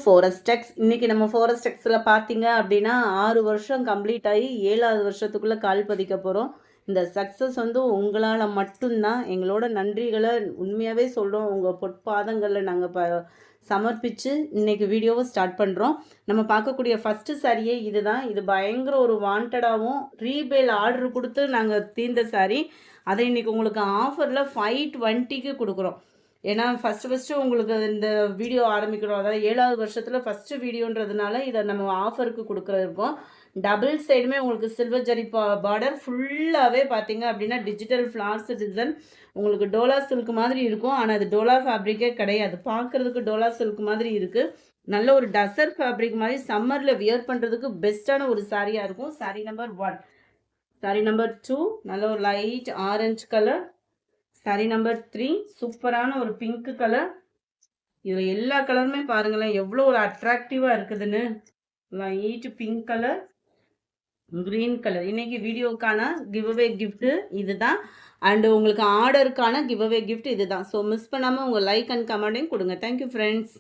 ஃபாரஸ்டெக்ஸ் இன்னைக்கு நம்ம ஃபாரஸ்டெக்ஸில் பார்த்தீங்க அப்படின்னா 6 வருஷம் கம்ப்ளீட் ஆகி 7வது வருஷத்துக்குள்ளே கால் பதிக்க போகிறோம். இந்த சக்ஸஸ் வந்து உங்களால் மட்டும்தான். எங்களோட நன்றிகளை உண்மையாகவே சொல்கிறோம். உங்கள் பொற்பாதங்களில் நாங்கள் சமர்ப்பித்து இன்னைக்கு வீடியோவை ஸ்டார்ட் பண்ணுறோம். நம்ம பார்க்கக்கூடிய ஃபஸ்ட்டு சாரியே இதுதான். இது பயங்கர ஒரு வாண்டடாகவும் ரீபேல் ஆர்டர் கொடுத்து நாங்கள் தீர்ந்த சாரி. அதை இன்றைக்கி உங்களுக்கு ஆஃபரில் 520க்கு கொடுக்குறோம். ஏன்னா ஃபஸ்ட்டு உங்களுக்கு இந்த வீடியோ ஆரம்பிக்கிறோம். அதாவது 7வது வருஷத்தில் ஃபஸ்ட்டு வீடியோன்றதுனால இதை நம்ம ஆஃபருக்கு கொடுக்குறோம். டபுள் சைடுமே உங்களுக்கு சில்வர் ஜரி பார்டர் ஃபுல்லாகவே பார்த்தீங்க அப்படின்னா டிஜிட்டல் ஃப்ளார்ஸ் டிசைன். உங்களுக்கு டோலா சில்க் மாதிரி இருக்கும். ஆனால் அது டோலா ஃபேப்ரிக்கே கிடையாது. பார்க்குறதுக்கு டோலா சில்க் மாதிரி இருக்குது. நல்ல ஒரு டசர் ஃபேப்ரிக் மாதிரி சம்மரில் வியர் பண்ணுறதுக்கு பெஸ்ட்டான ஒரு சாரியாக இருக்கும். Sorry number 1. சாரி நம்பர் 2 நல்ல ஒரு light orange colour. Sorry number 3 சூப்பரான ஒரு பிங்க் கலர். இதில் எல்லா கலருமே பாருங்களேன் எவ்வளோ ஒரு அட்ராக்டிவாக இருக்குதுன்னு. Light pink colour, green colour. இன்னைக்கு வீடியோக்கான கிவ்அவே கிஃப்ட்டு இதுதான். அண்டு உங்களுக்கு ஆர்டருக்கான கிவ்அவே கிஃப்ட் இதுதான். ஸோ மிஸ் பண்ணாமல் உங்கள் லைக் அண்ட் கமெண்ட்டையும் கொடுங்க. Thank you friends.